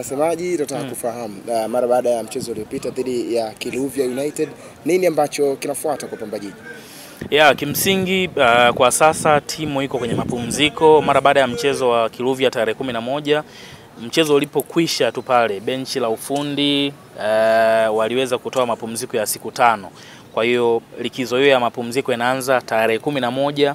Semaji tunataka kufahamu mara baada ya mchezo uliopita dhidi ya Kiluvya United, nini ambacho kinafuata kwa Pamba Jiji? Kimsingi kwa sasa timu iko kwenye mapumziko mara baada ya mchezo wa Kiluvya tarehe 11. Mchezo ulipokwisha tu pale benchi la ufundi waliweza kutoa mapumziko ya siku 5. Kwa hiyo likizo hiyo ya mapumziko inaanza tarehe 11,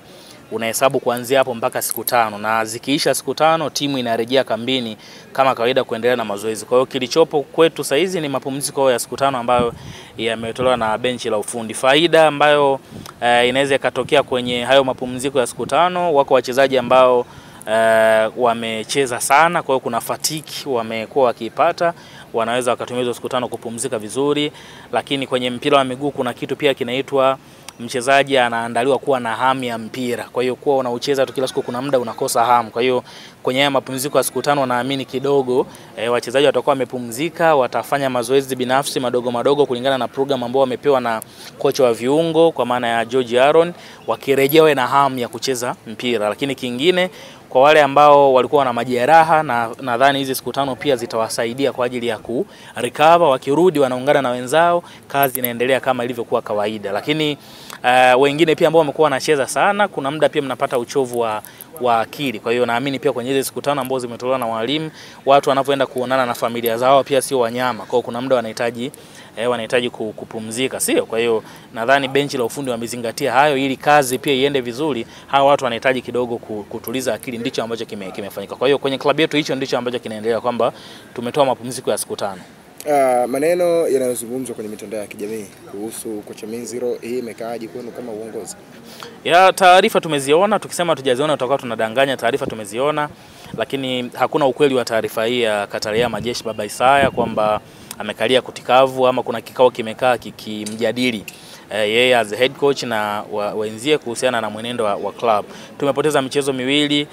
unahesabu kuanzia hapo mpaka siku 5, na zikiisha siku 5 timu inarejea kambini kama kawaida kuendelea na mazoezi. Kwa hiyo kilichopo kwetu sasa hizi ni mapumziko ya siku 5 ambayo yametolewa na benchi la ufundi. Faida ambayo inaweza ikatokea kwenye hayo mapumziko ya siku 5, wako wachezaji ambao wamecheza sana, kwa hiyo kuna fatiki wamekuwa wakipata, wanaweza wakatumia hizo siku 5 kupumzika vizuri. Lakini kwenye mpira wa miguu kuna kitu pia kinaitwa mchezaji anaandaliwa kuwa na hamu ya mpira. Kwa hiyo kuwa unaucheza tu kila siku kuna muda unakosa hamu. Kwa hiyo kwenye haya mapumziko ya siku 5 naamini kidogo wachezaji watakuwa wamepumzika, watafanya mazoezi binafsi madogo madogo kulingana na program ambao wamepewa na kocha wa viungo kwa maana ya George Aaron, wakirejewa na hamu ya kucheza mpira. Lakini kingine kwa wale ambao walikuwa na majeraha, na nadhani hizi siku 5 pia zitawasaidia kwa ajili ya recover, wakirudi wanaungana na wenzao, kazi inaendelea kama ilivyokuwa kawaida. Lakini wengine pia ambao wamekuwa wanacheza sana, kuna muda pia mnapata uchovu wa akili. Kwa hiyo naamini pia kwenye hizo siku 5 ambazo zimetolewa na walimu, watu wanapoenda kuonana na familia zao pia sio wanyama. Kwa hiyo kuna muda wanahitaji kupumzika, sio? Kwa hiyo nadhani benchi la ufundi wamezingatia hayo ili kazi pia iende vizuri. Hawa watu wanahitaji kidogo kutuliza akili, ndicho ambacho kimefanyika. Kwa hiyo kwenye klabu yetu hicho ndicho ambacho kinaendelea, kwamba tumetoa mapumziko ya siku 5. Maneno yanayozungumzwa kwenye mitandao ya kijamii kuhusu kocha Minziro, hii imekaaje kwenu kama uongozi? Taarifa tumeziona, tukisema tujaziona tutakuwa tunadanganya. Taarifa tumeziona, lakini hakuna ukweli wa taarifa hii ya Katalia Majeshi Baba Isaya kwamba amekalia kutikavu ama kuna kikao kimekaa kikimjadili yeye as head coach na wenzie kuhusiana na mwenendo wa club. Tumepoteza michezo miwili,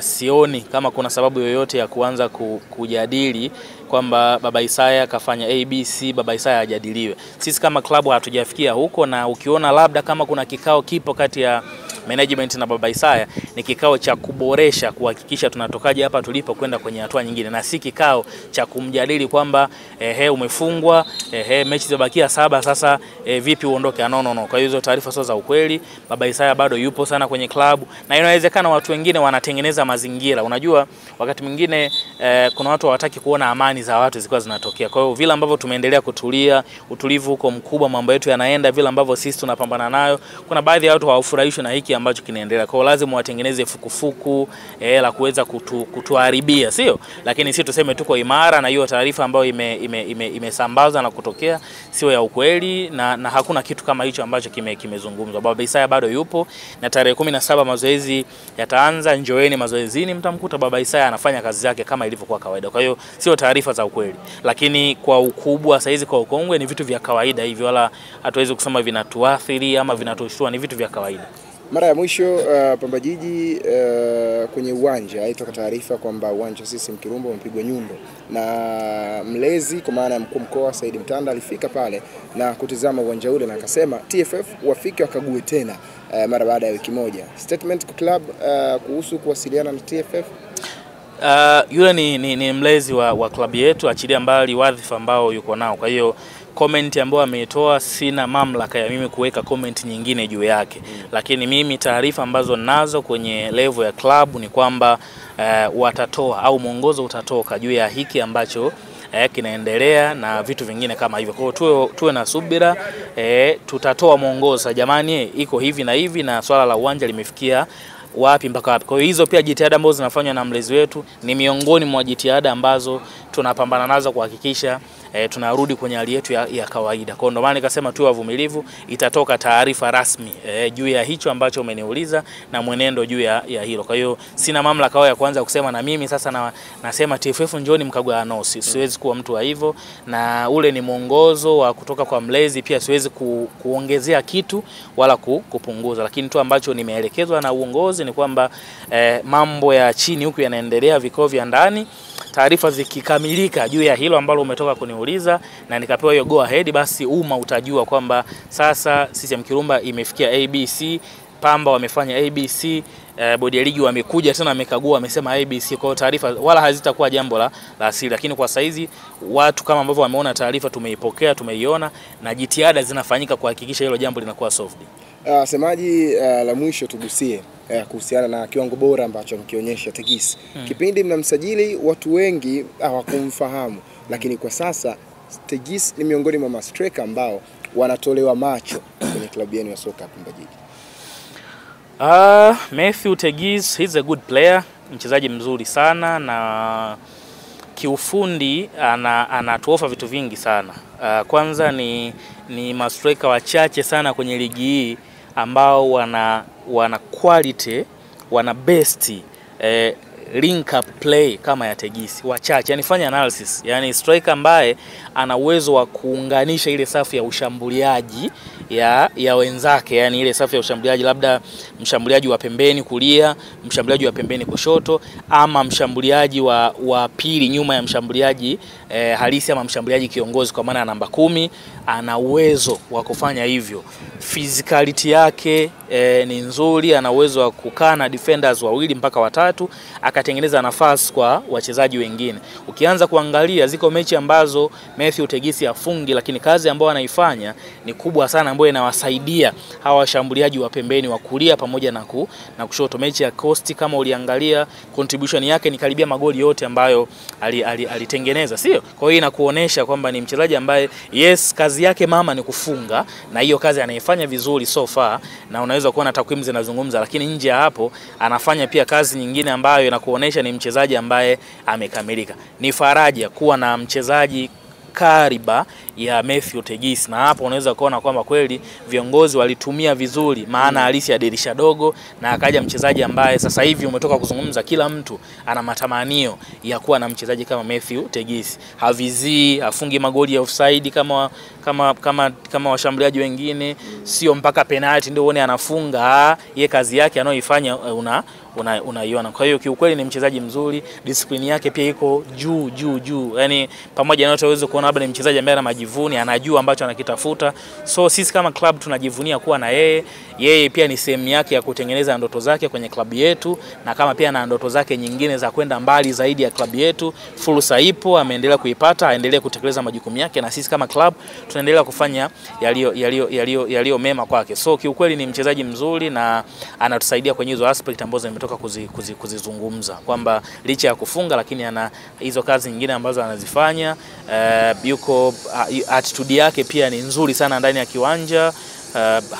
sioni kama kuna sababu yoyote ya kuanza kujadili kwamba Baba Isaya kafanya ABC, Baba Isaya hajadiliwe. Sisi kama club hatujafikia huko, na ukiona labda kama kuna kikao kipo kati ya management na Baba Isaya, ni kikao cha kuboresha, kuhakikisha tunatokaje hapa tulipo kwenda kwenye hatua nyingine, na si kikao cha kumjadili kwamba umefungwa, mechi zibakia 7 sasa, vipi uondoke. No. Kwa hiyo hizo taarifa sio za ukweli. Baba Isaya bado yupo sana kwenye club, na inawezekana watu wengine wanatengeneza mazingira. Unajua wakati mwingine kuna watu hawataki kuona amani za watu zilikuwa zinatokea. Kwa hiyo vile ambavyo tumeendelea kutulia, utulivu huko mkubwa, mambo yetu yanaenda vile ambavyo sisi tunapambana nayo, kuna baadhi ya watu hawafurahishwi na hiki ambacho kinaendelea. Kwa hiyo lazima watengeneze fukufuku la kuweza kutuharibia, sio? Lakini sisi tuseme tuko imara, na hiyo taarifa ambayo imesambazwa na kutokea sio ya ukweli, na hakuna kitu kama hicho ambacho kimezungumzwa. Baba Isaya bado yupo, na tarehe 17 mazoezi yataanza. Njoeni mazoezini, mtamkuta Baba Isaya anafanya kazi yake kama ilivyokuwa kawaida. Kwa hiyo sio taarifa za ukweli, lakini kwa ukubwa saizi, kwa ukongwe, ni vitu vya kawaida hivyo, wala hatuwezi kusema vinatuathiri ama vinatushtua, ni vitu vya kawaida. Mara ya mwisho Pamba Jiji kwenye uwanja haitoka taarifa kwamba uwanja sisi Mkirumba umepigwa nyundo, na mlezi kwa maana ya mkuu mkoa Said Mtanda alifika pale na kutizama uwanja ule, na akasema TFF wafike wakague tena mara baada ya wiki moja. Statement kwa club kuhusu kuwasiliana na TFF? Yule ni mlezi wa klabu yetu, achilia mbali wadhifa ambao yuko nao. Kwa hiyo comment ambayo ameitoa, sina mamlaka ya mimi kuweka comment nyingine juu yake. Lakini mimi taarifa ambazo nazo kwenye level ya club ni kwamba watatoa au mwongozo utatoka juu ya hiki ambacho kinaendelea na vitu vingine kama hivyo. Kwa hiyo tuwe na subira, tutatoa mwongozo, jamani iko hivi na hivi, na swala la uwanja limefikia wapi mpaka wapi. Kwa hiyo hizo pia jitihada ambazo zinafanywa na mlezi wetu ni miongoni mwa jitihada ambazo tunapambana nazo kuhakikisha tunarudi kwenye hali yetu ya kawaida. Kwa ndo maana nikasema tuwe wavumilivu, itatoka taarifa rasmi juu ya hicho ambacho umeniuliza na mwenendo juu ya hilo. Kwa hiyo sina mamlaka ya kuanza kusema na mimi sasa nasema TFF njoni mkagua, no, siwezi kuwa mtu wa hivyo, na ule ni mwongozo wa kutoka kwa mlezi, pia siwezi kuongezea kitu wala kupunguza. Lakini tu ambacho nimeelekezwa na uongozi ni kwamba mambo ya chini huku yanaendelea, vikao vya ndani, taarifa zikikamilika juu ya hilo ambalo umetoka kuniuliza na nikapewa hiyo go ahead, basi utajua kwamba sasa CCM Kirumba imefikia ABC, Pamba wamefanya ABC, bodi ya ligi wamekuja tena wamekagua, wamesema ABC, kwa hiyo taarifa wala hazitakuwa jambo la asili. Lakini kwa saizi watu kama ambavyo wameona taarifa, tumeipokea, tumeiona na jitihada zinafanyika kuhakikisha hilo jambo linakuwa solved. Semaji la mwisho tugusie kuhusiana na kiwango bora ambacho mkionyesha Tegis. Kipindi mnamsajili watu wengi hawakumfahamu, lakini kwa sasa Tegis ni miongoni mwa striker ambao wanatolewa macho kwenye klabu yenu ya soka Pamba Jiji. Matthew Tegis, he's a good player, mchezaji mzuri sana na kiufundi anatuofa vitu vingi sana. Kwanza ni mastrika wachache sana kwenye ligi hii ambao wana quality, wana best link up play kama ya Tegis. Wachache, yani fanya analysis, yani striker ambaye ana uwezo wa kuunganisha ile safu ya ushambuliaji ya wenzake, yani ile safu ya ushambuliaji, labda mshambuliaji wa pembeni kulia, mshambuliaji wa pembeni kushoto, ama mshambuliaji wa pili nyuma ya mshambuliaji halisi, ama mshambuliaji kiongozi kwa maana namba 10. Ana uwezo wa kufanya hivyo. Physicality yake ni nzuri, ana uwezo wa kukaa na defenders wawili mpaka watatu akatengeneza nafasi kwa wachezaji wengine. Ukianza kuangalia ziko mechi ambazo Matthew Tegis afungi, lakini kazi ambayo anaifanya ni kubwa sana, ambayo inawasaidia hawa washambuliaji wa pembeni wa kulia pamoja na kushoto. Mechi ya Coast kama uliangalia, contribution yake ni karibia magoli yote ambayo alitengeneza, sio? Kwa hiyo inakuonesha kwamba ni mchezaji ambaye yes, kazi yake mama ni kufunga, na hiyo kazi anaifanya vizuri so far, na unaweza kuona takwimu zinazungumza. Lakini nje ya hapo anafanya pia kazi nyingine ambayo inakuonesha ni mchezaji ambaye amekamilika. Ni faraja kuwa na mchezaji kariba ya Matthew Tegis, na hapo unaweza kuona kwamba kweli viongozi walitumia vizuri maana halisi ya dirisha dogo, na akaja mchezaji ambaye sasa hivi umetoka kuzungumza, kila mtu ana matamanio ya kuwa na mchezaji kama Matthew Tegis. Havizii, afungi magoli ya offside kama washambuliaji wengine, sio mpaka penalty ndio uone anafunga. Yeye kazi yake anayoifanya unaiona. Kwa hiyo kiukweli ni mchezaji mzuri, discipline yake pia iko juu. Yani pamoja na yote uweze kuona labda ni mchezaji ambaye ana majivuni, anajua ambacho anakitafuta. So sisi kama club tunajivunia kuwa na yeye. Yeye pia ni sehemu yake ya kutengeneza ndoto zake kwenye klabu yetu, na kama pia na ndoto zake nyingine za kwenda mbali zaidi ya klabu yetu. Fursa ipo, ameendelea kuipata, aendelee kutekeleza majukumu yake, na sisi kama club tunaendelea kufanya yalio mema kwake. So kiukweli ni mchezaji mzuri na anatusaidia kwenye hizo aspect ambazo nimetoka kuzizungumza, kwamba licha ya kufunga lakini ana hizo kazi nyingine ambazo anazifanya. Yuko attitude yake pia ni nzuri sana ndani ya kiwanja.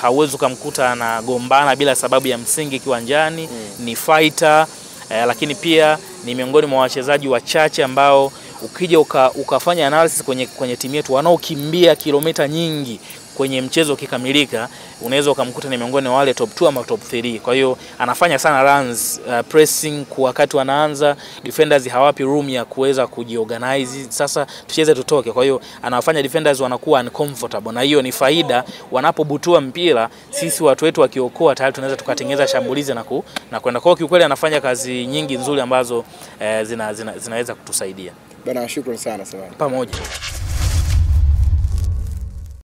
Hauwezi kumkuta anagombana bila sababu ya msingi kiwanjani. Ni fighter, lakini pia ni miongoni mwa wachezaji wachache ambao ukija ukafanya analysis kwenye timu yetu wanaokimbia kilomita nyingi kwenye mchezo kikamilika, unaweza ukamkuta ni miongoni wale top 2 ama top 3. Kwa hiyo anafanya sana runs, pressing kwa wakati wanaanza, defenders hawapi room ya kuweza kujiorganize, sasa tucheze tutoke. Kwa hiyo anawafanya defenders wanakuwa uncomfortable, na hiyo ni faida. Wanapobutua mpira, sisi watu wetu wakiokoa, tayari tunaweza tukatengeneza shambulizi na kwenda. Kwa hiyo kiukweli anafanya kazi nyingi nzuri ambazo zinaweza kutusaidia. Bana, shukrani sana. Pamoja.